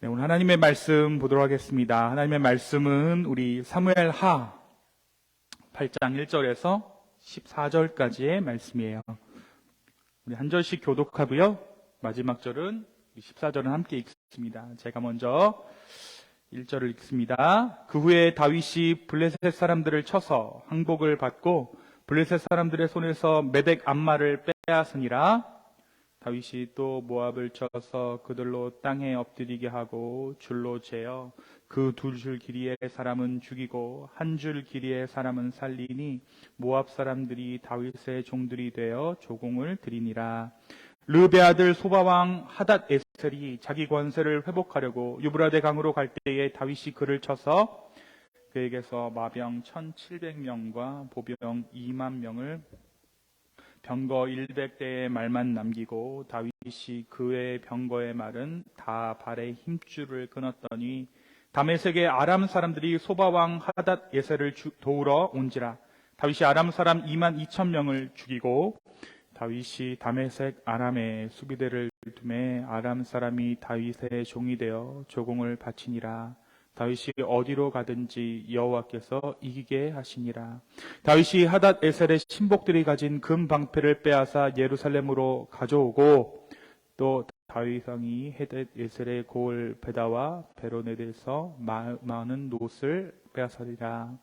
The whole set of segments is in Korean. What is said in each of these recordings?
네, 오늘 하나님의 말씀 보도록 하겠습니다. 하나님의 말씀은 우리 사무엘 하 8장 1절에서 14절까지의 말씀이에요. 우리 한 절씩 교독하고요. 마지막 절은 14절은 함께 읽습니다. 제가 먼저 1절을 읽습니다. 그 후에 다윗이 블레셋 사람들을 쳐서 항복을 받고 블레셋 사람들의 손에서 메덱 암마를 빼앗으니라. 다윗이 또 모압을 쳐서 그들로 땅에 엎드리게 하고 줄로 재어 그 2줄 길이의 사람은 죽이고 1줄 길이의 사람은 살리니 모압 사람들이 다윗의 종들이 되어 조공을 드리니라. 르베 아들 소바왕 하닷 에셀이 자기 권세를 회복하려고 유브라데 강으로 갈 때에 다윗이 그를 쳐서 그에게서 마병 1700명과 보병 2만 명을 병거 100대의 말만 남기고 다윗이 그의 병거의 말은 다 발에 힘줄을 끊었더니 다메섹의 아람 사람들이 소바왕 하닷 예셀을 도우러 온지라. 다윗이 아람 사람 2만 2천 명을 죽이고 다윗이 다메섹 아람에 수비대를 두매 아람 사람이 다윗의 종이 되어 조공을 바치니라. 다윗이 어디로 가든지 여호와께서 이기게 하시니라. 다윗이 하닷 에셀의 신복들이 가진 금 방패를 빼앗아 예루살렘으로 가져오고 또 다윗 왕이 하닷 에셀의 고을 베다와 베로넷에서 많은 놋을 빼앗으리라.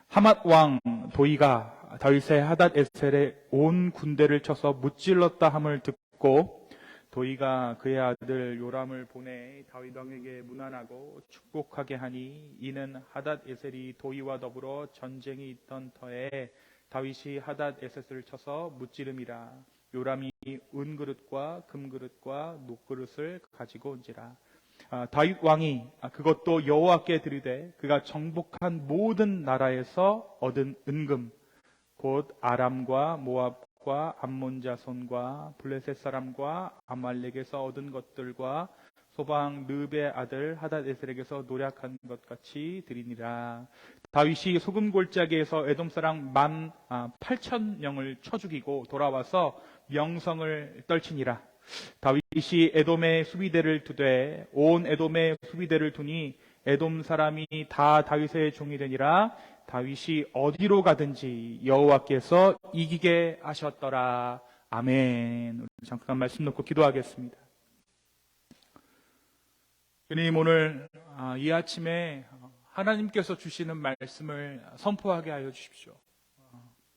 하맛 왕 도이가 다윗의 하닷 에셀의 온 군대를 쳐서 무찔렀다 함을 듣고 도이가 그의 아들 요람을 보내 다윗 왕에게 문안하고 축복하게 하니 이는 하닷 에셀이 도이와 더불어 전쟁이 있던 터에 다윗이 하닷 에셀을 쳐서 무찌름이라. 요람이 은그릇과 금그릇과 녹그릇을 가지고 온지라. 다윗 왕이 그것도 여호와께 드리되 그가 정복한 모든 나라에서 얻은 은금 곧 아람과 모압과 암몬 자손과 블레셋 사람과 아말렉에서 얻은 것들과 소방 르베 아들 하닷 에셀에게서 노략한 것 같이 드리니라. 다윗이 소금 골짜기에서 에돔 사람 18,000명을 쳐 죽이고 돌아와서 명성을 떨치니라. 다윗이 에돔의 수비대를 두되 온 에돔의 수비대를 두니 에돔 사람이 다 다윗의 종이 되니라. 다윗이 어디로 가든지 여호와께서 이기게 하셨더라. 아멘. 우리 잠깐 말씀 놓고 기도하겠습니다. 주님, 오늘 이 아침에 하나님께서 주시는 말씀을 선포하게 하여 주십시오.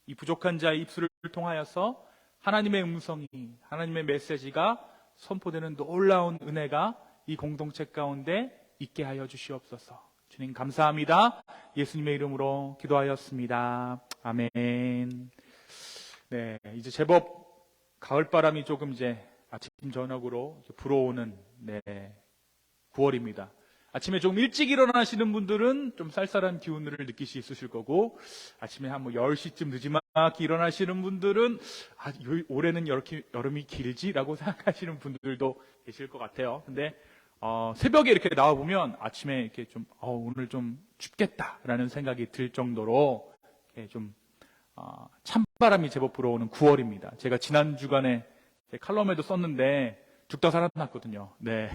이 부족한 자의 입술을 통하여서 하나님의 음성이, 하나님의 메시지가 선포되는 놀라운 은혜가 이 공동체 가운데 있게 하여 주시옵소서. 주님 감사합니다. 예수님의 이름으로 기도하였습니다. 아멘. 네, 이제 제법 가을바람이 조금 이제 아침 저녁으로 불어오는 9월입니다. 아침에 좀 일찍 일어나시는 분들은 좀 쌀쌀한 기운을 느낄 수 있으실 거고, 아침에 한 10시쯤 늦지막히 일어나시는 분들은 올해는 이렇게 여름이 길지라고 생각하시는 분들도 계실 것 같아요. 근데 새벽에 이렇게 나와보면 아침에 이렇게 좀 오늘 좀 춥겠다라는 생각이 들 정도로 이렇게 좀 찬바람이 제법 불어오는 9월입니다. 제가 지난 주간에 제 칼럼에도 썼는데 죽다 살아났거든요. 네.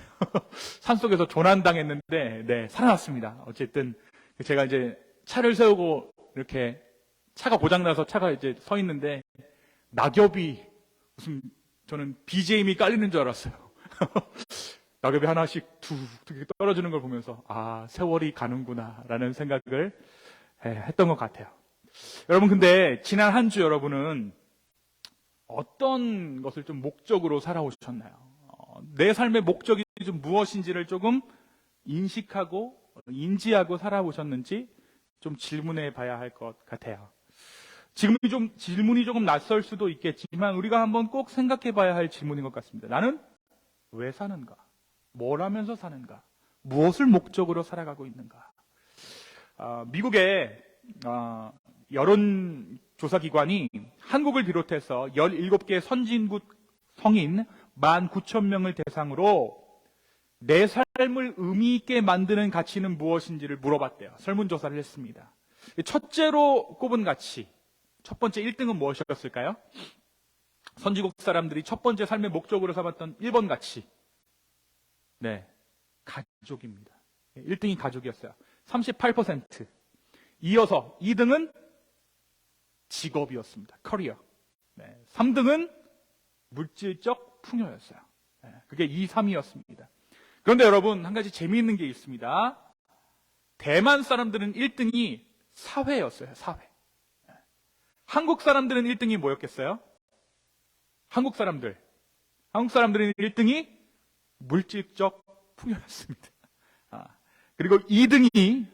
산속에서 조난당했는데, 네, 살아났습니다. 어쨌든, 제가 이제 차를 세우고, 이렇게, 차가 고장나서 차가 이제 서 있는데, 낙엽이, 무슨, 저는 BGM이 깔리는 줄 알았어요. 낙엽이 하나씩 툭 떨어지는 걸 보면서, 세월이 가는구나, 라는 생각을 했던 것 같아요. 여러분, 근데, 지난 한 주 여러분은 어떤 것을 좀 목적으로 살아오셨나요? 내 삶의 목적이 좀 무엇인지를 조금 인식하고 인지하고 살아보셨는지 좀 질문해 봐야 할 것 같아요. 질문이 조금 낯설 수도 있겠지만 우리가 한번 꼭 생각해 봐야 할 질문인 것 같습니다. 나는 왜 사는가? 뭘 하면서 사는가? 무엇을 목적으로 살아가고 있는가? 미국의 여론조사기관이 한국을 비롯해서 17개 선진국 성인 19,000명을 대상으로 내 삶을 의미 있게 만드는 가치는 무엇인지를 물어봤대요. 설문조사를 했습니다. 첫째로 꼽은 가치, 첫 번째 1등은 무엇이었을까요? 선진국 사람들이 첫 번째 삶의 목적으로 삼았던 1번 가치. 네, 가족입니다. 1등이 가족이었어요. 38%. 이어서 2등은 직업이었습니다. 커리어. 3등은 물질적 풍요였어요. 그게 2, 3위였습니다. 그런데 여러분, 한 가지 재미있는 게 있습니다. 대만 사람들은 1등이 사회였어요. 사회. 한국 사람들은 1등이 뭐였겠어요? 한국 사람들은 1등이 물질적 풍요였습니다. 그리고 2등이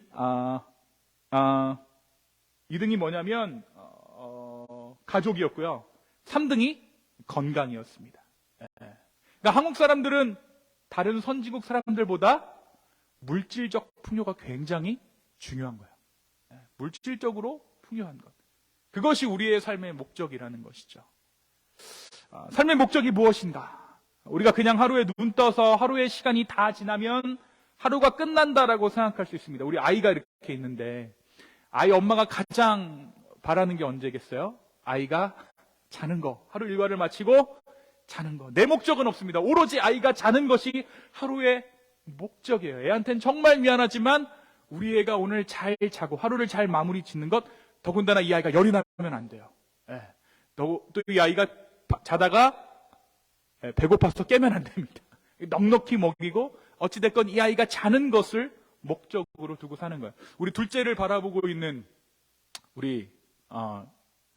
뭐냐면 가족이었고요. 3등이 건강이었습니다. 그러니까 한국 사람들은 다른 선진국 사람들보다 물질적 풍요가 굉장히 중요한 거예요. 물질적으로 풍요한 것. 그것이 우리의 삶의 목적이라는 것이죠. 삶의 목적이 무엇인가? 우리가 그냥 하루에 눈 떠서 하루의 시간이 다 지나면 하루가 끝난다라고 생각할 수 있습니다. 우리 아이가 이렇게 있는데 아이 엄마가 가장 바라는 게 언제겠어요? 아이가 자는 거. 하루 일과를 마치고 자는 거. 내 목적은 없습니다. 오로지 아이가 자는 것이 하루의 목적이에요. 애한테는 정말 미안하지만 우리 애가 오늘 잘 자고 하루를 잘 마무리 짓는 것, 더군다나 이 아이가 열이 나면 안 돼요. 또 이 아이가 자다가 배고파서 깨면 안 됩니다. 넉넉히 먹이고 어찌됐건 이 아이가 자는 것을 목적으로 두고 사는 거예요. 우리 둘째를 바라보고 있는 우리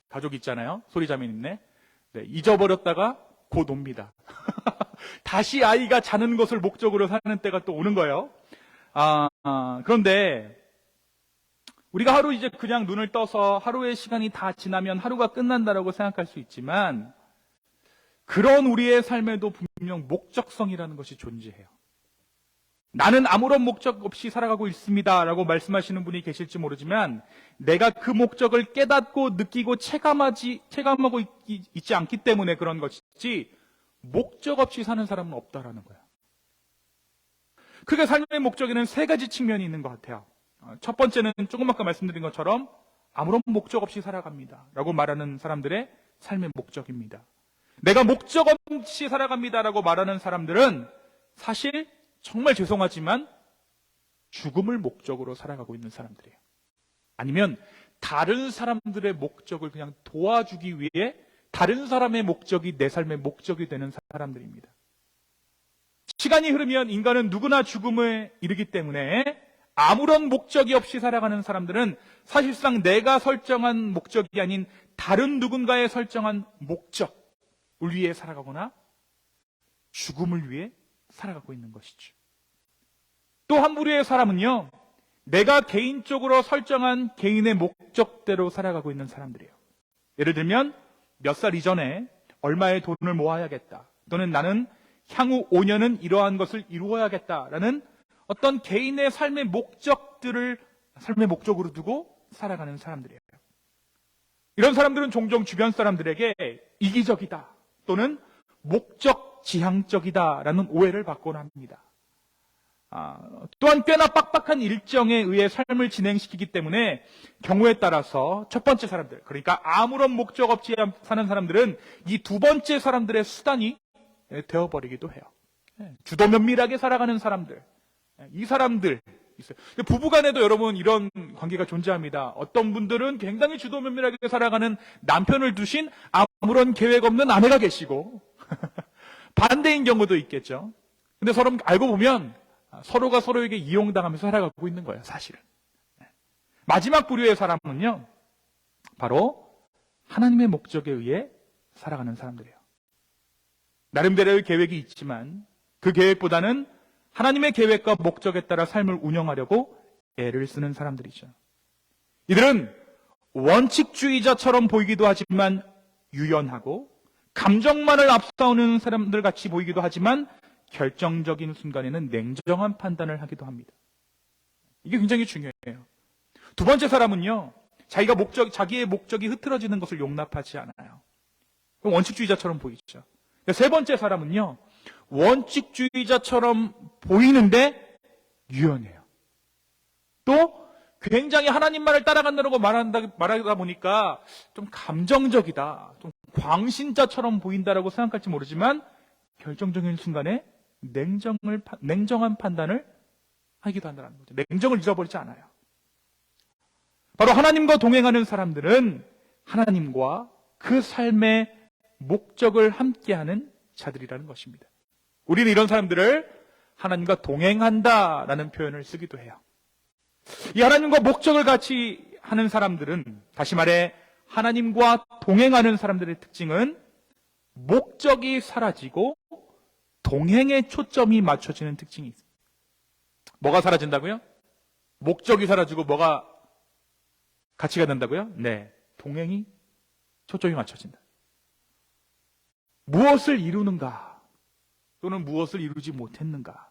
가족 있잖아요. 소리자매님네. 잊어버렸다가 곧 옵니다. 다시 아이가 자는 것을 목적으로 사는 때가 또 오는 거예요. 그런데 우리가 하루 이제 그냥 눈을 떠서 하루의 시간이 다 지나면 하루가 끝난다라고 생각할 수 있지만 그런 우리의 삶에도 분명 목적성이라는 것이 존재해요. 나는 아무런 목적 없이 살아가고 있습니다 라고 말씀하시는 분이 계실지 모르지만 내가 그 목적을 깨닫고 느끼고 체감하고 있지 않기 때문에 그런 것이지 목적 없이 사는 사람은 없다라는 거예요. 크게 삶의 목적에는 세 가지 측면이 있는 것 같아요. 첫 번째는 조금 아까 말씀드린 것처럼 아무런 목적 없이 살아갑니다 라고 말하는 사람들의 삶의 목적입니다. 내가 목적 없이 살아갑니다 라고 말하는 사람들은 사실 정말 죄송하지만 죽음을 목적으로 살아가고 있는 사람들이에요. 아니면 다른 사람들의 목적을 그냥 도와주기 위해 다른 사람의 목적이 내 삶의 목적이 되는 사람들입니다. 시간이 흐르면 인간은 누구나 죽음에 이르기 때문에 아무런 목적이 없이 살아가는 사람들은 사실상 내가 설정한 목적이 아닌 다른 누군가의 설정한 목적을 위해 살아가거나 죽음을 위해 살아가고 있는 것이죠. 또 한 부류의 사람은요, 내가 개인적으로 설정한 개인의 목적대로 살아가고 있는 사람들이에요. 예를 들면 몇 살 이전에 얼마의 돈을 모아야겠다, 또는 나는 향후 5년은 이러한 것을 이루어야겠다라는 어떤 개인의 삶의 목적들을 삶의 목적으로 두고 살아가는 사람들이에요. 이런 사람들은 종종 주변 사람들에게 이기적이다 또는 목적 지향적이다라는 오해를 받곤 합니다. 또한 꽤나 빡빡한 일정에 의해 삶을 진행시키기 때문에 경우에 따라서 첫 번째 사람들, 그러니까 아무런 목적 없이 사는 사람들은 이 두 번째 사람들의 수단이 되어버리기도 해요. 주도 면밀하게 살아가는 사람들, 이 사람들 있어요. 부부간에도 여러분 이런 관계가 존재합니다. 어떤 분들은 굉장히 주도 면밀하게 살아가는 남편을 두신 아무런 계획 없는 아내가 계시고 반대인 경우도 있겠죠. 근데 서로 알고 보면 서로가 서로에게 이용당하면서 살아가고 있는 거예요, 사실은. 마지막 부류의 사람은요, 바로 하나님의 목적에 의해 살아가는 사람들이에요. 나름대로의 계획이 있지만 그 계획보다는 하나님의 계획과 목적에 따라 삶을 운영하려고 애를 쓰는 사람들이죠. 이들은 원칙주의자처럼 보이기도 하지만 유연하고 감정만을 앞세우는 사람들 같이 보이기도 하지만 결정적인 순간에는 냉정한 판단을 하기도 합니다. 이게 굉장히 중요해요. 두 번째 사람은요, 자기의 목적이 흐트러지는 것을 용납하지 않아요. 그럼 원칙주의자처럼 보이죠. 세 번째 사람은요, 원칙주의자처럼 보이는데 유연해요. 또 굉장히 하나님만을 따라간다고 말하다 보니까 좀 감정적이다, 좀 광신자처럼 보인다라고 생각할지 모르지만 결정적인 순간에 냉정한 판단을 하기도 한다는 거죠. 냉정을 잃어버리지 않아요. 바로 하나님과 동행하는 사람들은 하나님과 그 삶의 목적을 함께하는 자들이라는 것입니다. 우리는 이런 사람들을 하나님과 동행한다라는 표현을 쓰기도 해요. 이 하나님과 목적을 같이 하는 사람들은, 다시 말해 하나님과 동행하는 사람들의 특징은 목적이 사라지고 동행에 초점이 맞춰지는 특징이 있습니다. 뭐가 사라진다고요? 목적이 사라지고 뭐가 가치가 된다고요? 네, 동행이 초점이 맞춰진다. 무엇을 이루는가? 또는 무엇을 이루지 못했는가?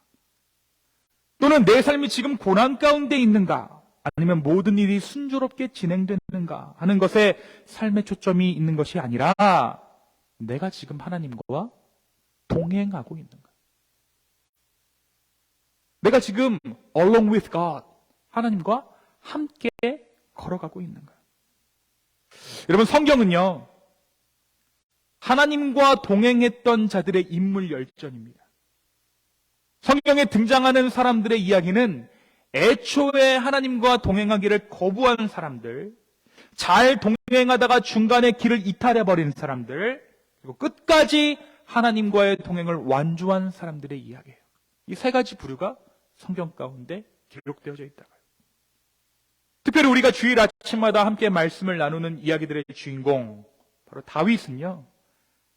또는 내 삶이 지금 고난 가운데 있는가? 아니면 모든 일이 순조롭게 진행되는가 하는 것에 삶의 초점이 있는 것이 아니라 내가 지금 하나님과 동행하고 있는가? 내가 지금 along with God, 하나님과 함께 걸어가고 있는가? 여러분, 성경은요, 하나님과 동행했던 자들의 인물 열전입니다. 성경에 등장하는 사람들의 이야기는 애초에 하나님과 동행하기를 거부하는 사람들, 잘 동행하다가 중간에 길을 이탈해버린 사람들, 그리고 끝까지 하나님과의 동행을 완주한 사람들의 이야기예요. 이 세 가지 부류가 성경 가운데 기록되어져 있다고요. 특별히 우리가 주일 아침마다 함께 말씀을 나누는 이야기들의 주인공, 바로 다윗은요,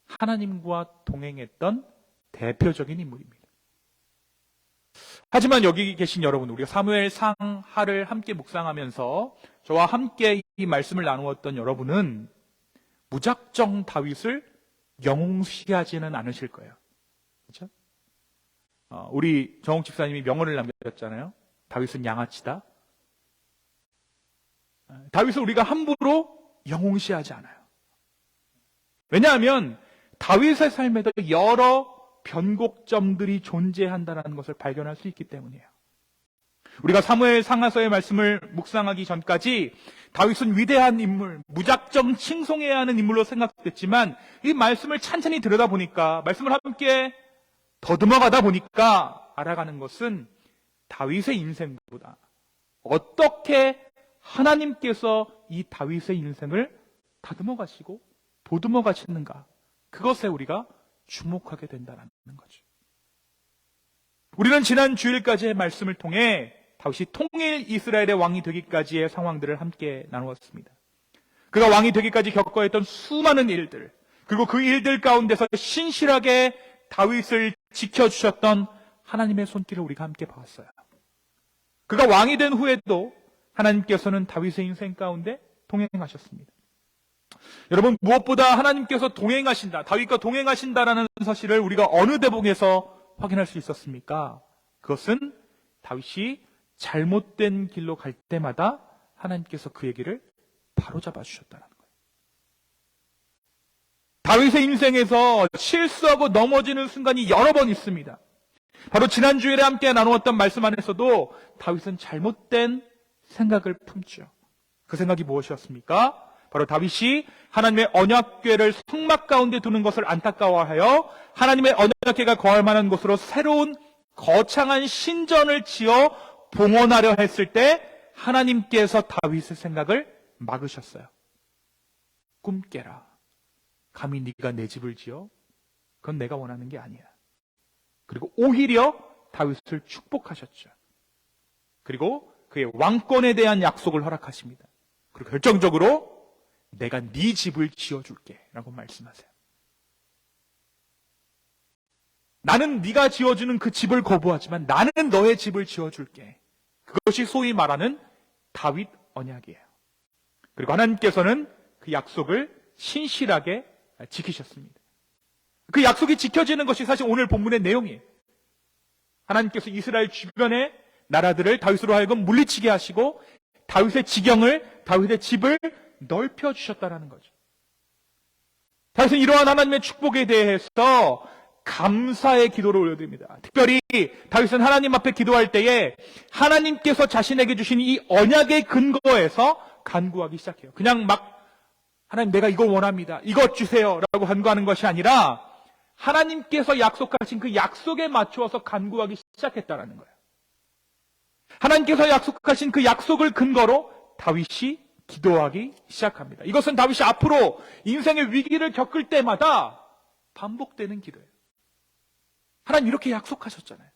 하나님과 동행했던 대표적인 인물입니다. 하지만 여기 계신 여러분, 우리가 사무엘상하를 함께 묵상하면서 저와 함께 이 말씀을 나누었던 여러분은 무작정 다윗을 영웅시하지는 않으실 거예요. 그렇죠? 우리 정옥 집사님이 명언을 남겼잖아요. 다윗은 양아치다. 다윗을 우리가 함부로 영웅시하지 않아요. 왜냐하면 다윗의 삶에도 여러 변곡점들이 존재한다는 것을 발견할 수 있기 때문이에요. 우리가 사무엘 상하서의 말씀을 묵상하기 전까지 다윗은 위대한 인물, 무작정 칭송해야 하는 인물로 생각됐지만 이 말씀을 찬찬히 들여다보니까, 말씀을 함께 더듬어 가다 보니까 알아가는 것은 다윗의 인생보다 어떻게 하나님께서 이 다윗의 인생을 다듬어 가시고 보듬어 가시는가, 그것에 우리가 주목하게 된다는 거죠. 우리는 지난 주일까지의 말씀을 통해 다윗이 통일 이스라엘의 왕이 되기까지의 상황들을 함께 나누었습니다. 그가 왕이 되기까지 겪어야 했던 수많은 일들, 그리고 그 일들 가운데서 신실하게 다윗을 지켜주셨던 하나님의 손길을 우리가 함께 봤어요. 그가 왕이 된 후에도 하나님께서는 다윗의 인생 가운데 동행하셨습니다. 여러분, 무엇보다 하나님께서 동행하신다, 다윗과 동행하신다라는 사실을 우리가 어느 대목에서 확인할 수 있었습니까? 그것은 다윗이 잘못된 길로 갈 때마다 하나님께서 그 얘기를 바로잡아 주셨다는 거예요. 다윗의 인생에서 실수하고 넘어지는 순간이 여러 번 있습니다. 바로 지난 주일에 함께 나누었던 말씀 안에서도 다윗은 잘못된 생각을 품죠. 그 생각이 무엇이었습니까? 바로 다윗이 하나님의 언약궤를 성막 가운데 두는 것을 안타까워하여 하나님의 언약궤가 거할 만한 곳으로 새로운 거창한 신전을 지어 봉헌하려 했을 때 하나님께서 다윗의 생각을 막으셨어요. 꿈 깨라. 감히 네가 내 집을 지어? 그건 내가 원하는 게 아니야. 그리고 오히려 다윗을 축복하셨죠. 그리고 그의 왕권에 대한 약속을 허락하십니다. 그리고 결정적으로 내가 네 집을 지어줄게 라고 말씀하세요. 나는 네가 지어주는 그 집을 거부하지만 나는 너의 집을 지어줄게. 그것이 소위 말하는 다윗 언약이에요. 그리고 하나님께서는 그 약속을 신실하게 지키셨습니다. 그 약속이 지켜지는 것이 사실 오늘 본문의 내용이에요. 하나님께서 이스라엘 주변의 나라들을 다윗으로 하여금 물리치게 하시고 다윗의 지경을, 다윗의 집을 넓혀주셨다는 거죠. 다윗은 이러한 하나님의 축복에 대해서 감사의 기도를 올려드립니다. 특별히 다윗은 하나님 앞에 기도할 때에 하나님께서 자신에게 주신 이 언약의 근거에서 간구하기 시작해요. 그냥 막 하나님 내가 이걸 원합니다, 이것 주세요 라고 간구하는 것이 아니라 하나님께서 약속하신 그 약속에 맞추어서 간구하기 시작했다라는 거예요. 하나님께서 약속하신 그 약속을 근거로 다윗이 기도하기 시작합니다. 이것은 다윗이 앞으로 인생의 위기를 겪을 때마다 반복되는 기도예요. 하나님 이렇게 약속하셨잖아요.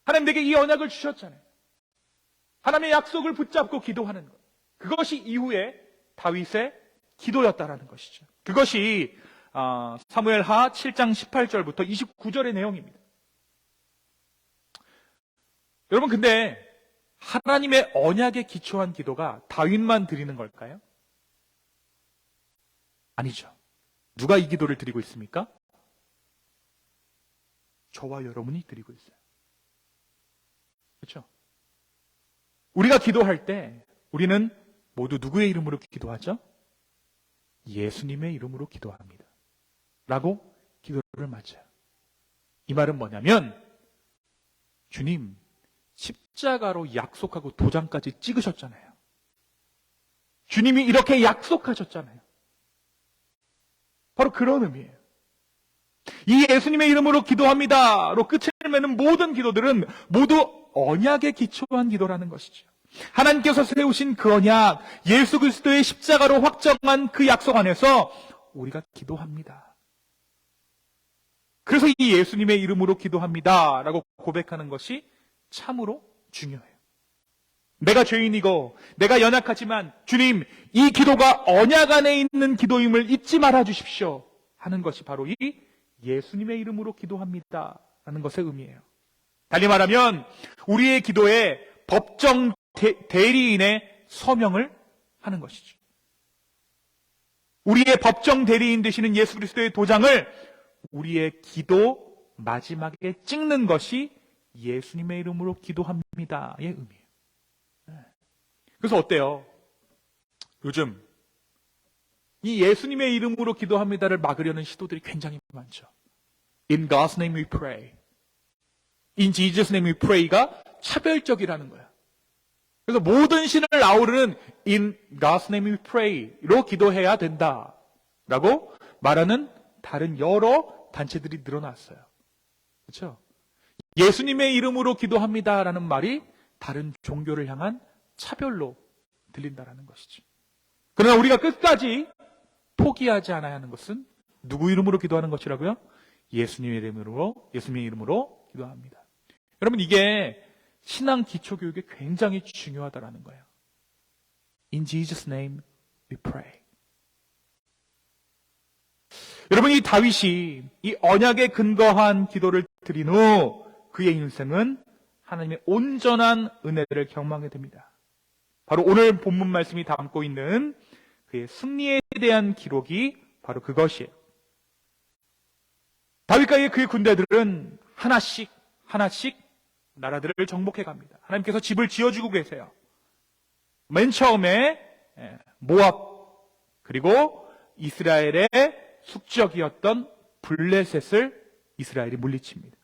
하나님 내게 이 언약을 주셨잖아요. 하나님의 약속을 붙잡고 기도하는 것. 그것이 이후에 다윗의 기도였다라는 것이죠. 그것이 사무엘하 7장 18절부터 29절의 내용입니다. 여러분, 근데 하나님의 언약에 기초한 기도가 다윗만 드리는 걸까요? 아니죠. 누가 이 기도를 드리고 있습니까? 저와 여러분이 드리고 있어요. 그렇죠? 우리가 기도할 때 우리는 모두 누구의 이름으로 기도하죠? 예수님의 이름으로 기도합니다. 라고 기도를 마쳐요. 이 말은 뭐냐면 주님 십자가로 약속하고 도장까지 찍으셨잖아요. 주님이 이렇게 약속하셨잖아요. 바로 그런 의미예요. 이 예수님의 이름으로 기도합니다로 끝을 맺는 모든 기도들은 모두 언약에 기초한 기도라는 것이죠. 하나님께서 세우신 그 언약, 예수 그리스도의 십자가로 확정한 그 약속 안에서 우리가 기도합니다. 그래서 이 예수님의 이름으로 기도합니다라고 고백하는 것이 참으로 중요해요. 내가 죄인이고 내가 연약하지만 주님, 이 기도가 언약 안에 있는 기도임을 잊지 말아 주십시오 하는 것이 바로 이 예수님의 이름으로 기도합니다라는 것의 의미예요. 달리 말하면 우리의 기도에 법정 대리인의 서명을 하는 것이죠. 우리의 법정 대리인 되시는 예수 그리스도의 도장을 우리의 기도 마지막에 찍는 것이 예수님의 이름으로 기도합니다의 의미예요. 그래서 어때요? 요즘 이 예수님의 이름으로 기도합니다를 막으려는 시도들이 굉장히 많죠. In God's name we pray. In Jesus' name we pray가 차별적이라는 거야. 그래서 모든 신을 아우르는 In God's name we pray로 기도해야 된다라고 말하는 다른 여러 단체들이 늘어났어요. 그렇죠? 예수님의 이름으로 기도합니다라는 말이 다른 종교를 향한 차별로 들린다라는 것이죠. 그러나 우리가 끝까지 포기하지 않아야 하는 것은 누구 이름으로 기도하는 것이라고요? 예수님의 이름으로 기도합니다. 여러분, 이게 신앙 기초 교육에 굉장히 중요하다라는 거예요. In Jesus' name we pray. 여러분, 이 다윗이 이 언약에 근거한 기도를 드린 후 그의 인생은 하나님의 온전한 은혜를 경험하게 됩니다. 바로 오늘 본문 말씀이 담고 있는 그의 승리에 대한 기록이 바로 그것이에요. 다윗과 그의 군대들은 하나씩 나라들을 정복해 갑니다. 하나님께서 집을 지어주고 계세요. 맨 처음에 모압, 그리고 이스라엘의 숙적이었던 블레셋을 이스라엘이 물리칩니다.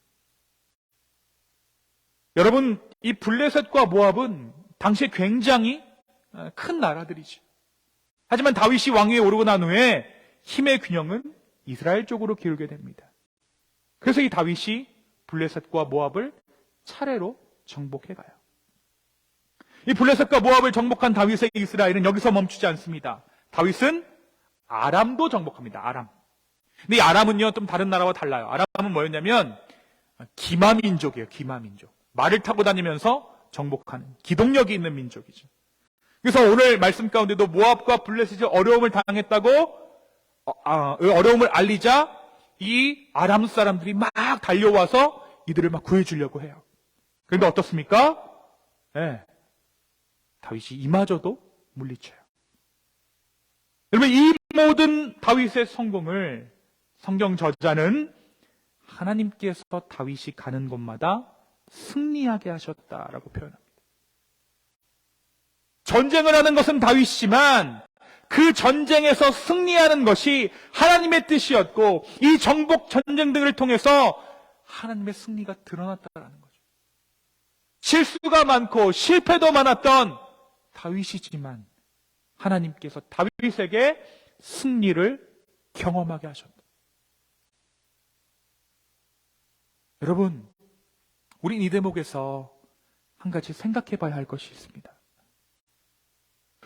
여러분, 이 블레셋과 모압은 당시에 굉장히 큰 나라들이죠. 하지만 다윗이 왕위에 오르고 난 후에 힘의 균형은 이스라엘 쪽으로 기울게 됩니다. 그래서 이 다윗이 블레셋과 모압을 차례로 정복해 가요. 이 블레셋과 모압을 정복한 다윗의 이스라엘은 여기서 멈추지 않습니다. 다윗은 아람도 정복합니다. 아람. 근데 이 아람은요, 좀 다른 나라와 달라요. 아람은 뭐였냐면 기마민족이에요. 기마민족. 말을 타고 다니면서 정복하는 기동력이 있는 민족이죠. 그래서 오늘 말씀 가운데도 모압과 블레셋이 어려움을 당했다고 어려움을 알리자 이 아람 사람들이 막 달려와서 이들을 막 구해주려고 해요. 그런데 어떻습니까? 네. 다윗이 이마저도 물리쳐요. 여러분, 이 모든 다윗의 성공을 성경 저자는 하나님께서 다윗이 가는 곳마다 승리하게 하셨다라고 표현합니다. 전쟁을 하는 것은 다윗이지만 그 전쟁에서 승리하는 것이 하나님의 뜻이었고 이 정복 전쟁들을 통해서 하나님의 승리가 드러났다라는 거죠. 실수가 많고 실패도 많았던 다윗이지만 하나님께서 다윗에게 승리를 경험하게 하셨다. 여러분, 우린 이 대목에서 한 가지 생각해 봐야 할 것이 있습니다.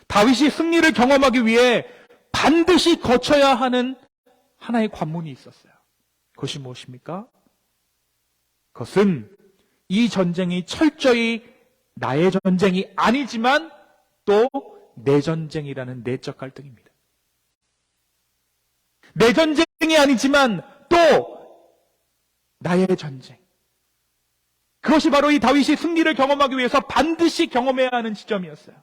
다윗이 승리를 경험하기 위해 반드시 거쳐야 하는 하나의 관문이 있었어요. 그것이 무엇입니까? 그것은 이 전쟁이 철저히 나의 전쟁이 아니지만 또 내 전쟁이라는 내적 갈등입니다. 내 전쟁이 아니지만 또 나의 전쟁. 그것이 바로 이 다윗이 승리를 경험하기 위해서 반드시 경험해야 하는 지점이었어요.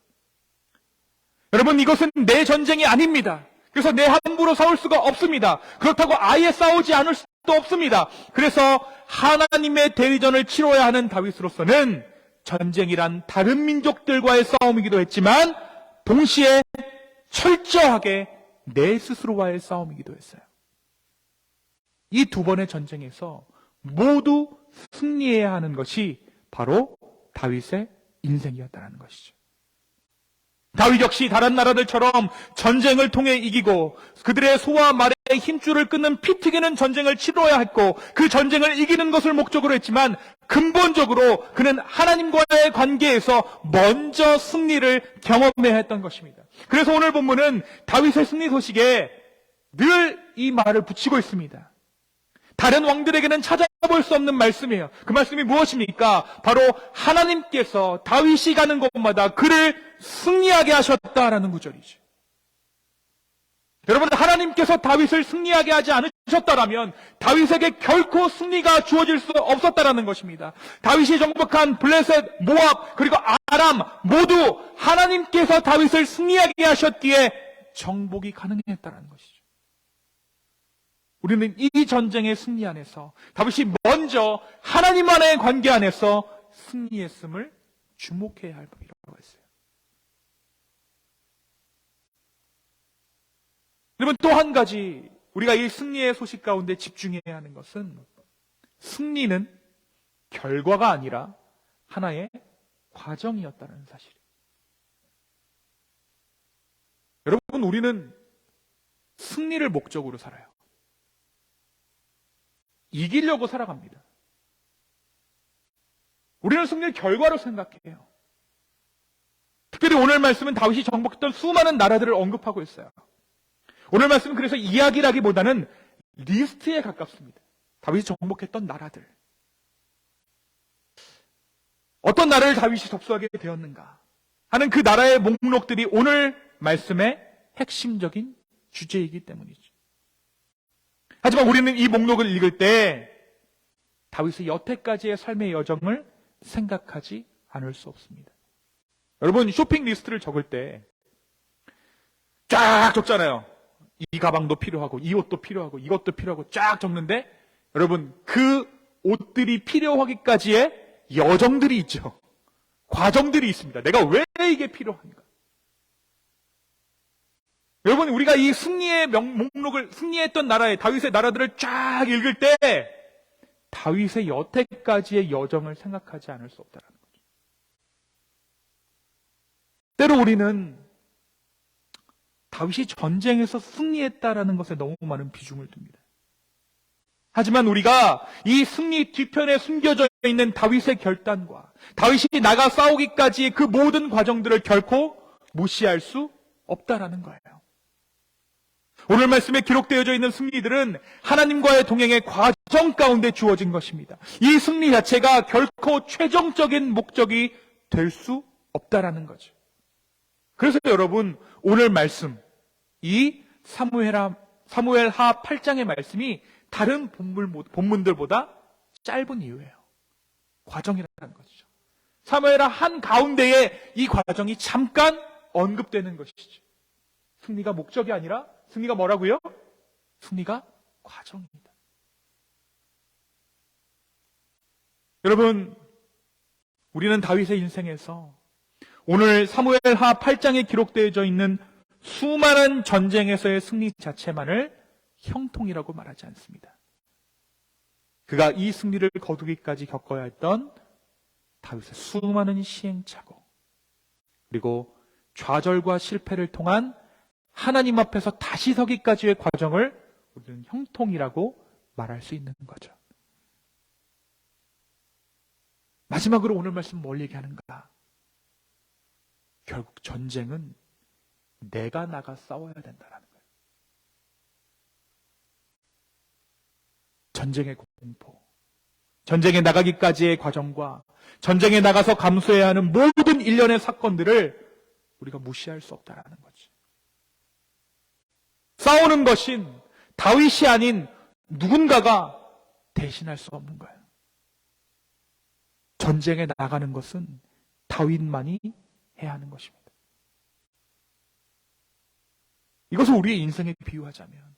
여러분, 이것은 내 전쟁이 아닙니다. 그래서 내 함부로 싸울 수가 없습니다. 그렇다고 아예 싸우지 않을 수도 없습니다. 그래서 하나님의 대리전을 치러야 하는 다윗으로서는 전쟁이란 다른 민족들과의 싸움이기도 했지만 동시에 철저하게 내 스스로와의 싸움이기도 했어요. 이 두 번의 전쟁에서 모두 승리해야 하는 것이 바로 다윗의 인생이었다는 것이죠. 다윗 역시 다른 나라들처럼 전쟁을 통해 이기고 그들의 소와 말의 힘줄을 끊는 피 튀기는 전쟁을 치러야 했고 그 전쟁을 이기는 것을 목적으로 했지만 근본적으로 그는 하나님과의 관계에서 먼저 승리를 경험해야 했던 것입니다. 그래서 오늘 본문은 다윗의 승리 소식에 늘 이 말을 붙이고 있습니다. 다른 왕들에게는 찾아볼 수 없는 말씀이에요. 그 말씀이 무엇입니까? 바로 하나님께서 다윗이 가는 곳마다 그를 승리하게 하셨다라는 구절이죠. 여러분, 하나님께서 다윗을 승리하게 하지 않으셨다라면 다윗에게 결코 승리가 주어질 수 없었다라는 것입니다. 다윗이 정복한 블레셋, 모압, 그리고 아람 모두 하나님께서 다윗을 승리하게 하셨기에 정복이 가능했다는 것이죠. 우리는 이 전쟁의 승리 안에서 다윗이 먼저 하나님 안의 관계 안에서 승리했음을 주목해야 할 필요가 있어요. 여러분, 또 한 가지 우리가 이 승리의 소식 가운데 집중해야 하는 것은 승리는 결과가 아니라 하나의 과정이었다는 사실이에요. 여러분, 우리는 승리를 목적으로 살아요. 이기려고 살아갑니다. 우리는 승리를 결과로 생각해요. 특별히 오늘 말씀은 다윗이 정복했던 수많은 나라들을 언급하고 있어요. 오늘 말씀은 그래서 이야기라기보다는 리스트에 가깝습니다. 다윗이 정복했던 나라들. 어떤 나라를 다윗이 접수하게 되었는가 하는 그 나라의 목록들이 오늘 말씀의 핵심적인 주제이기 때문이죠. 하지만 우리는 이 목록을 읽을 때 다윗의 여태까지의 삶의 여정을 생각하지 않을 수 없습니다. 여러분, 쇼핑 리스트를 적을 때 쫙 적잖아요. 이 가방도 필요하고 이 옷도 필요하고 이것도 필요하고 쫙 적는데 여러분, 그 옷들이 필요하기까지의 여정들이 있죠. 과정들이 있습니다. 내가 왜 이게 필요한가? 여러분, 우리가 이 승리의 목록을, 승리했던 나라의 다윗의 나라들을 쫙 읽을 때 다윗의 여태까지의 여정을 생각하지 않을 수 없다는 거죠. 때로 우리는 다윗이 전쟁에서 승리했다라는 것에 너무 많은 비중을 둡니다. 하지만 우리가 이 승리 뒤편에 숨겨져 있는 다윗의 결단과 다윗이 나가 싸우기까지의 그 모든 과정들을 결코 무시할 수 없다라는 거예요. 오늘 말씀에 기록되어져 있는 승리들은 하나님과의 동행의 과정 가운데 주어진 것입니다. 이 승리 자체가 결코 최종적인 목적이 될 수 없다라는 거죠. 그래서 여러분, 오늘 말씀, 이 사무엘하 8장의 말씀이 다른 본문들보다 짧은 이유예요. 과정이라는 것이죠. 사무엘하 한 가운데에 이 과정이 잠깐 언급되는 것이죠. 승리가 목적이 아니라 승리가 뭐라고요? 승리가 과정입니다. 여러분, 우리는 다윗의 인생에서 오늘 사무엘하 8장에 기록되어져 있는 수많은 전쟁에서의 승리 자체만을 형통이라고 말하지 않습니다. 그가 이 승리를 거두기까지 겪어야 했던 다윗의 수많은 시행착오, 그리고 좌절과 실패를 통한 하나님 앞에서 다시 서기까지의 과정을 우리는 형통이라고 말할 수 있는 거죠. 마지막으로 오늘 말씀 뭘 얘기하는가? 결국 전쟁은 내가 나가 싸워야 된다라는 거예요. 전쟁의 공포, 전쟁에 나가기까지의 과정과 전쟁에 나가서 감수해야 하는 모든 일련의 사건들을 우리가 무시할 수 없다라는 거지. 싸우는 것인 다윗이 아닌 누군가가 대신할 수 없는 거예요. 전쟁에 나가는 것은 다윗만이 해야 하는 것입니다. 이것을 우리의 인생에 비유하자면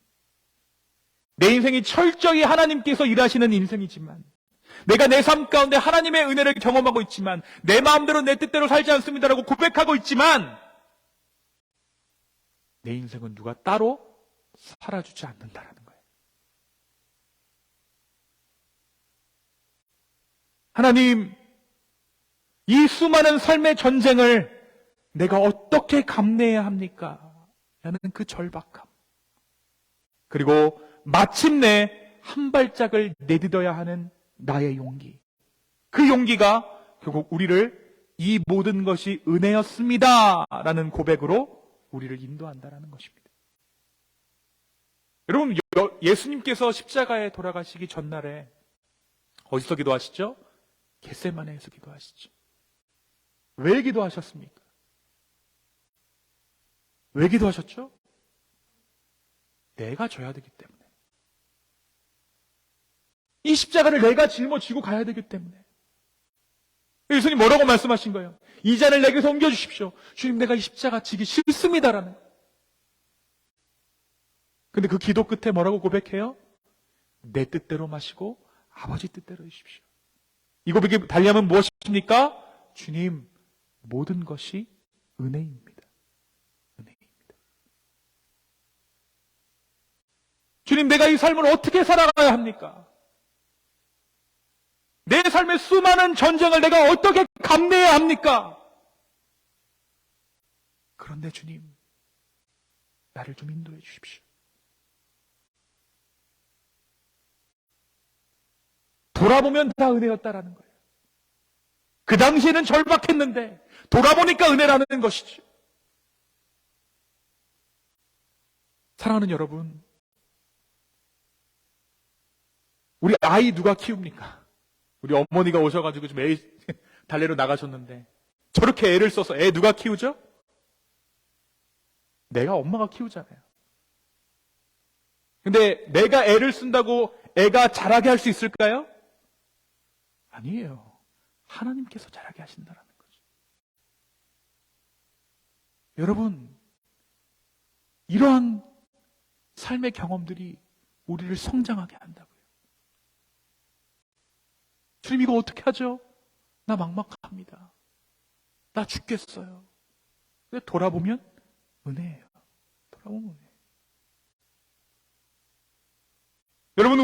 내 인생이 철저히 하나님께서 일하시는 인생이지만 내가 내 삶 가운데 하나님의 은혜를 경험하고 있지만 내 마음대로 내 뜻대로 살지 않습니다라고 고백하고 있지만 내 인생은 누가 따로 살아주지 않는다라는 거예요. 하나님, 이 수많은 삶의 전쟁을 내가 어떻게 감내해야 합니까? 라는 그 절박함. 그리고 마침내 한 발짝을 내딛어야 하는 나의 용기. 그 용기가 결국 우리를 이 모든 것이 은혜였습니다. 라는 고백으로 우리를 인도한다는 것입니다. 여러분, 예수님께서 십자가에 돌아가시기 전날에 어디서 기도하시죠? 겟세마네에서 기도하시죠. 왜 기도하셨습니까? 왜 기도하셨죠? 내가 져야 되기 때문에. 이 십자가를 내가 짊어지고 가야 되기 때문에. 예수님 뭐라고 말씀하신 거예요? 이 잔을 내게서 옮겨주십시오. 주님, 내가 이 십자가 지기 싫습니다라는. 근데 그 기도 끝에 뭐라고 고백해요? 내 뜻대로 마시고 아버지 뜻대로 해주십시오. 이 고백이 달리하면 무엇입니까? 주님, 모든 것이 은혜입니다. 은혜입니다. 주님, 내가 이 삶을 어떻게 살아가야 합니까? 내 삶의 수많은 전쟁을 내가 어떻게 감내해야 합니까? 그런데 주님, 나를 좀 인도해 주십시오. 돌아보면 다 은혜였다라는 거예요. 그 당시에는 절박했는데 돌아보니까 은혜라는 것이죠. 사랑하는 여러분, 우리 아이 누가 키웁니까? 우리 어머니가 오셔가지고 좀 애 달래러 나가셨는데 저렇게 애를 써서 애 누가 키우죠? 내가 엄마가 키우잖아요. 근데 내가 애를 쓴다고 애가 자라게 할 수 있을까요? 아니에요. 하나님께서 자라게 하신다는 거죠. 여러분, 이러한 삶의 경험들이 우리를 성장하게 한다고요. 주님, 이거 어떻게 하죠? 나 막막합니다. 나 죽겠어요. 근데 돌아보면 은혜예요. 돌아보면 은혜. 여러분,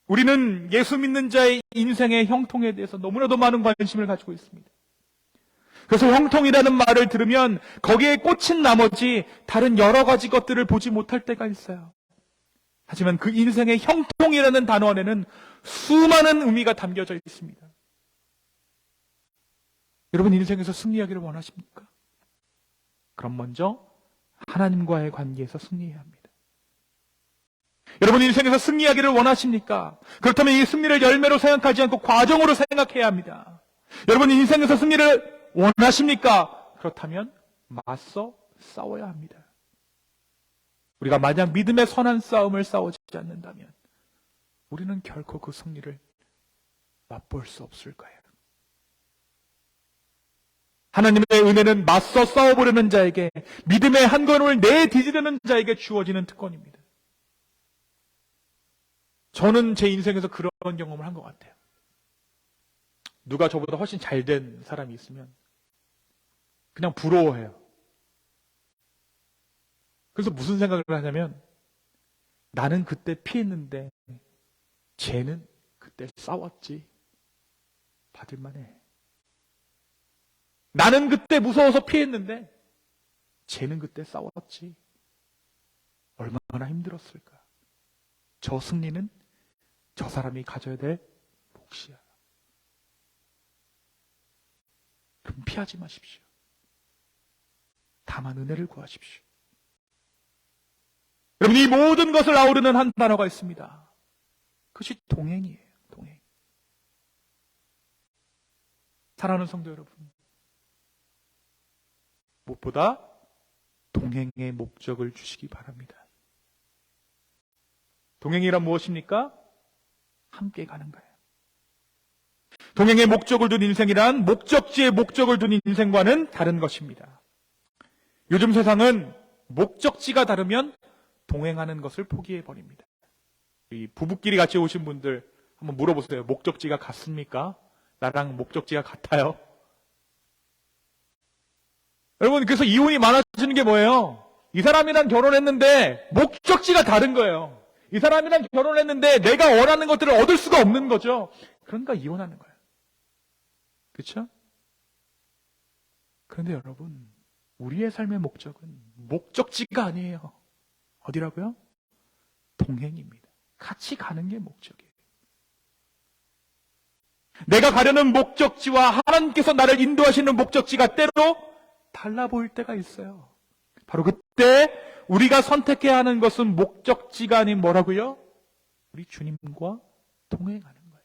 우리는 예수 믿는 자의 인생의 형통에 대해서 너무나도 많은 관심을 가지고 있습니다. 그래서 형통이라는 말을 들으면 거기에 꽂힌 나머지 다른 여러 가지 것들을 보지 못할 때가 있어요. 하지만 그 인생의 형통이라는 단어 안에는 수많은 의미가 담겨져 있습니다. 여러분, 인생에서 승리하기를 원하십니까? 그럼 먼저 하나님과의 관계에서 승리해야 합니다. 여러분, 인생에서 승리하기를 원하십니까? 그렇다면 이 승리를 열매로 생각하지 않고 과정으로 생각해야 합니다. 여러분, 인생에서 승리를 원하십니까? 그렇다면 맞서 싸워야 합니다. 우리가 만약 믿음의 선한 싸움을 싸우지 않는다면 우리는 결코 그 승리를 맛볼 수 없을 거예요. 하나님의 은혜는 맞서 싸워보려는 자에게, 믿음의 한 걸음을 내디디려는 자에게 주어지는 특권입니다. 저는 제 인생에서 그런 경험을 한 것 같아요. 누가 저보다 훨씬 잘된 사람이 있으면 그냥 부러워해요. 그래서 무슨 생각을 하냐면, 나는 그때 피했는데 쟤는 그때 싸웠지. 받을만해. 나는 그때 무서워서 피했는데 쟤는 그때 싸웠지. 얼마나 힘들었을까. 저 승리는 저 사람이 가져야 될 몫이야. 피하지 마십시오. 다만 은혜를 구하십시오. 여러분, 이 모든 것을 아우르는 한 단어가 있습니다. 그것이 동행이에요. 동행. 사랑하는 성도 여러분, 무엇보다 동행의 목적을 주시기 바랍니다. 동행이란 무엇입니까? 함께 가는 거예요. 동행의 목적을 둔 인생이란 목적지의 목적을 둔 인생과는 다른 것입니다. 요즘 세상은 목적지가 다르면 동행하는 것을 포기해버립니다. 이 부부끼리 같이 오신 분들 한번 물어보세요. 목적지가 같습니까? 나랑 목적지가 같아요? 여러분, 그래서 이혼이 많아지는 게 뭐예요? 이 사람이랑 결혼했는데 목적지가 다른 거예요. 이 사람이랑 결혼했는데 내가 원하는 것들을 얻을 수가 없는 거죠. 그러니까 이혼하는 거예요. 그렇죠? 그런데 여러분, 우리의 삶의 목적은 목적지가 아니에요. 어디라고요? 동행입니다. 같이 가는 게 목적이에요. 내가 가려는 목적지와 하나님께서 나를 인도하시는 목적지가 때로 달라 보일 때가 있어요. 바로 그때 우리가 선택해야 하는 것은 목적지가 아닌 뭐라고요? 우리 주님과 동행하는 거예요.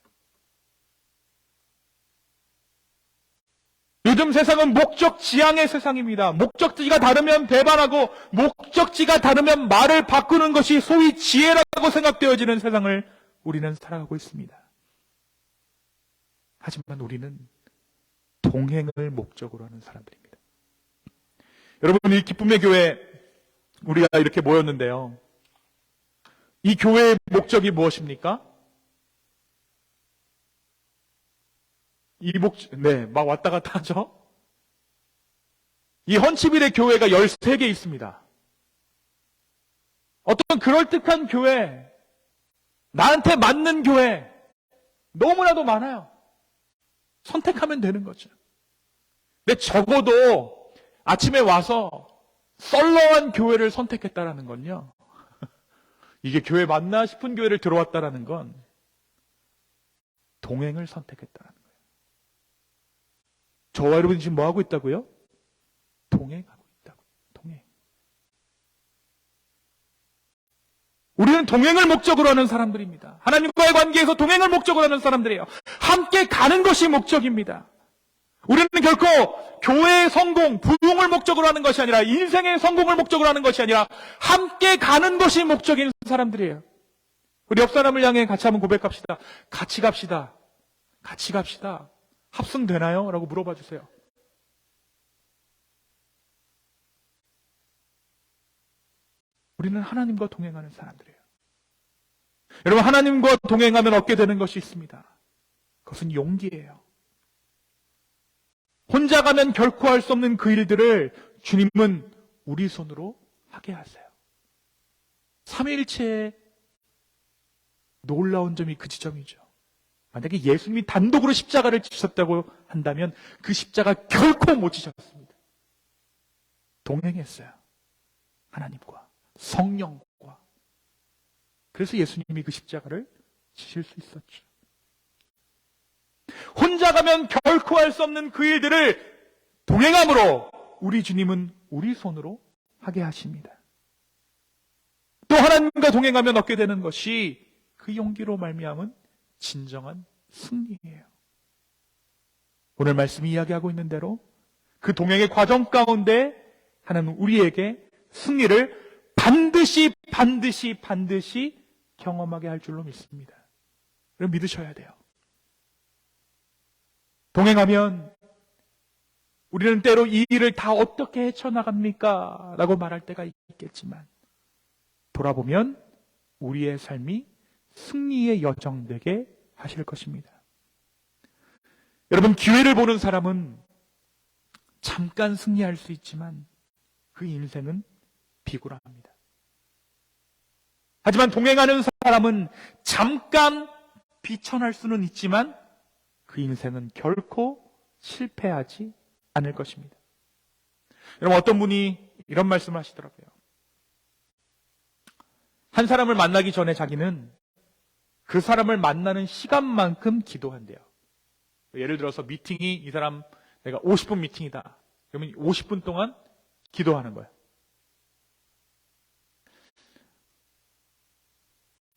요즘 세상은 목적 지향의 세상입니다. 목적지가 다르면 배반하고 목적지가 다르면 말을 바꾸는 것이 소위 지혜라고 생각되어지는 세상을 우리는 살아가고 있습니다. 하지만 우리는 동행을 목적으로 하는 사람들입니다. 여러분, 이 기쁨의 교회 우리가 이렇게 모였는데요. 이 교회의 목적이 무엇입니까? 막 왔다 갔다 하죠? 이 헌치빌의 교회가 13개 있습니다. 어떤 그럴듯한 교회, 나한테 맞는 교회, 너무나도 많아요. 선택하면 되는 거죠. 근데 적어도 아침에 와서 썰렁한 교회를 선택했다라는 건요. 이게 교회 맞나 싶은 교회를 들어왔다라는 건 동행을 선택했다라는 거예요. 저와 여러분이 지금 뭐 하고 있다고요? 동행하고 있다고. 동행. 우리는 동행을 목적으로 하는 사람들입니다. 하나님과의 관계에서 동행을 목적으로 하는 사람들이에요. 함께 가는 것이 목적입니다. 우리는 결코 교회의 성공, 부흥을 목적으로 하는 것이 아니라 인생의 성공을 목적으로 하는 것이 아니라 함께 가는 것이 목적인 사람들이에요. 우리 옆 사람을 향해 같이 한번 고백합시다. 같이 갑시다. 같이 갑시다. 합승되나요? 라고 물어봐 주세요. 우리는 하나님과 동행하는 사람들이에요. 여러분, 하나님과 동행하면 얻게 되는 것이 있습니다. 그것은 용기예요. 혼자 가면 결코 할 수 없는 그 일들을 주님은 우리 손으로 하게 하세요. 삼위일체의 놀라운 점이 그 지점이죠. 만약에 예수님이 단독으로 십자가를 지셨다고 한다면 그 십자가 결코 못 지셨습니다. 동행했어요. 하나님과 성령과. 그래서 예수님이 그 십자가를 지실 수 있었죠. 혼자 가면 결코 할 수 없는 그 일들을 동행함으로 우리 주님은 우리 손으로 하게 하십니다. 또 하나님과 동행하면 얻게 되는 것이 그 용기로 말미암은 진정한 승리예요. 오늘 말씀이 이야기하고 있는 대로 그 동행의 과정 가운데 하나님은 우리에게 승리를 반드시 경험하게 할 줄로 믿습니다. 그럼 믿으셔야 돼요. 동행하면 우리는 때로 이 일을 다 어떻게 헤쳐나갑니까? 라고 말할 때가 있겠지만 돌아보면 우리의 삶이 승리의 여정 되게 하실 것입니다. 여러분, 기회를 보는 사람은 잠깐 승리할 수 있지만 그 인생은 비굴합니다. 하지만 동행하는 사람은 잠깐 비천할 수는 있지만 그 인생은 결코 실패하지 않을 것입니다. 여러분, 어떤 분이 이런 말씀을 하시더라고요. 한 사람을 만나기 전에 자기는 그 사람을 만나는 시간만큼 기도한대요. 예를 들어서 미팅이 이 사람 내가 50분 미팅이다. 그러면 50분 동안 기도하는 거예요.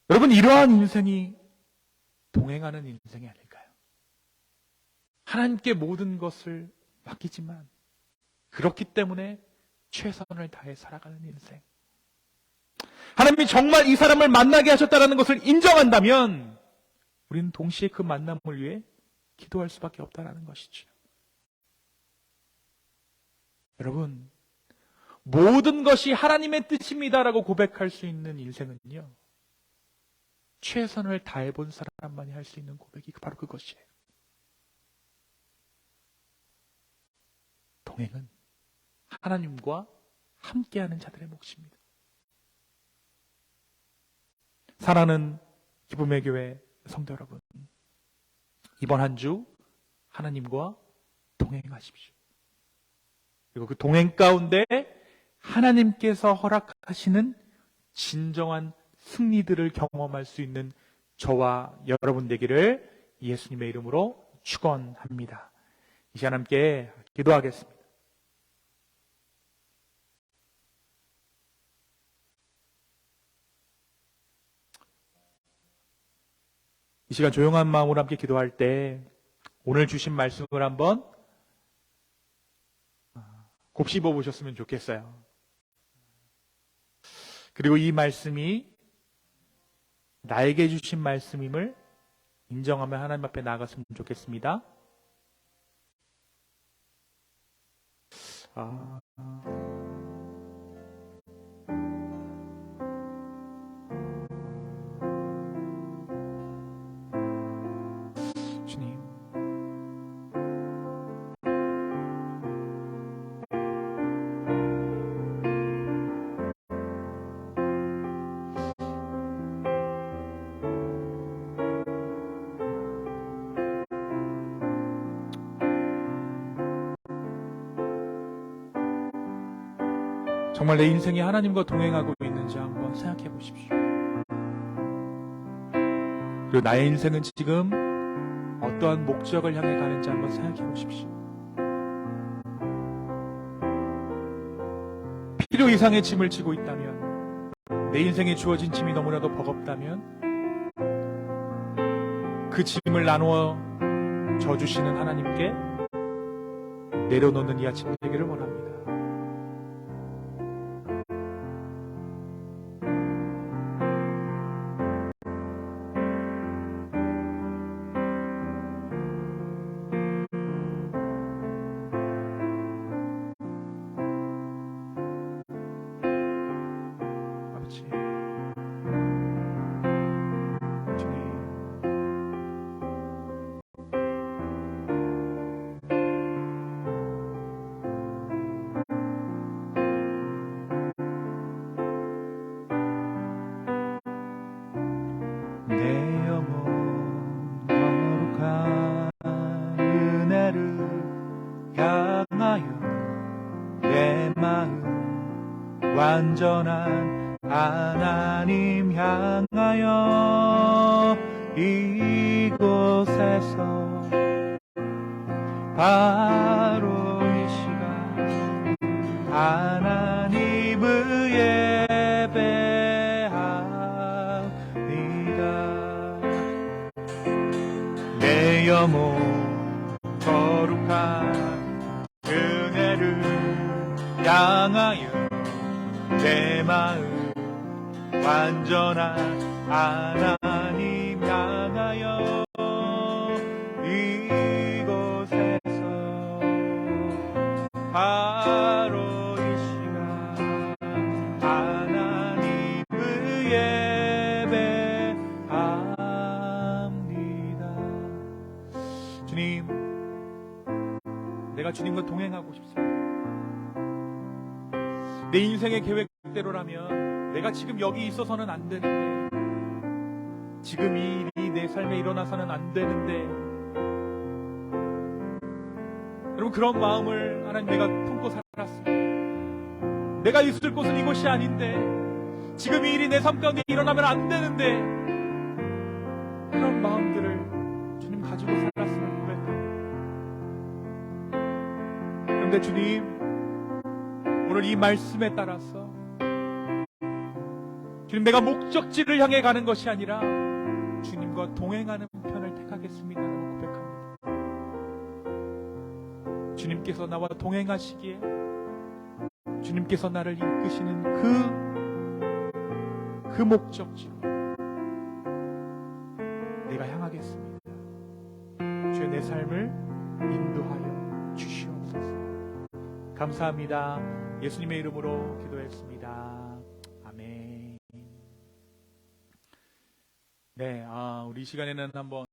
여러분, 이러한 인생이 동행하는 인생이 아닐까요? 하나님께 모든 것을 맡기지만 그렇기 때문에 최선을 다해 살아가는 인생. 하나님이 정말 이 사람을 만나게 하셨다는 것을 인정한다면 우리는 동시에 그 만남을 위해 기도할 수밖에 없다는 것이죠. 여러분, 모든 것이 하나님의 뜻입니다라고 고백할 수 있는 인생은요, 최선을 다해본 사람만이 할 수 있는 고백이 바로 그것이에요. 동행은 하나님과 함께하는 자들의 몫입니다. 사랑하는 기쁨의 교회 성도 여러분, 이번 한 주 하나님과 동행하십시오. 그리고 그 동행 가운데 하나님께서 허락하시는 진정한 승리들을 경험할 수 있는 저와 여러분 되기를 예수님의 이름으로 축원합니다. 이 시간 함께 기도하겠습니다. 이 시간 조용한 마음으로 함께 기도할 때 오늘 주신 말씀을 한번 곱씹어 보셨으면 좋겠어요. 그리고 이 말씀이 나에게 주신 말씀임을 인정하며 하나님 앞에 나아갔으면 좋겠습니다. 주님, 정말 내 인생이 하나님과 동행하고 있는지 한번 생각해 보십시오. 그리고 나의 인생은 지금 어떠한 목적을 향해 가는지 한번 생각해 보십시오. 필요 이상의 짐을 지고 있다면, 내 인생에 주어진 짐이 너무나도 버겁다면 그 짐을 나누어 져주시는 하나님께 내려놓는 이 아침 되기를 원합니다. 내 영혼 거룩한 은혜를 향하여 내 마음 완전한 하나님 향하여 이곳에서 바로 이 시간 하나님을 예배합니다. 내 영혼 거룩한 은혜를 향하여 내 마음 완전한 하나님 향하여 이곳에서 바로 이 시간 하나님을 예배합니다. 주님, 내가 주님과 동행하고 싶습니다. 내 인생의 계획대로라면 내가 지금 여기 있어서는 안 되는데, 지금 이 일이 내 삶에 일어나서는 안 되는데, 여러분, 그런 마음을 하나님 내가 품고 살았습니다. 내가 있을 곳은 이곳이 아닌데, 지금 이 일이 내 삶 가운데 일어나면 안 되는데, 그런 마음들을 주님 가지고 살았음을 고백합니다. 그런데 주님, 오늘 이 말씀에 따라서 주님, 내가 목적지를 향해 가는 것이 아니라 주님과 동행하는 편을 택하겠습니다 라고 고백합니다. 주님께서 나와 동행하시기에 주님께서 나를 이끄시는 그 목적지로 내가 향하겠습니다. 주여, 내 삶을 인도하여 주시옵소서. 감사합니다. 예수님의 이름으로 기도했습니다. 아멘. 네, 우리 이 시간에는 한번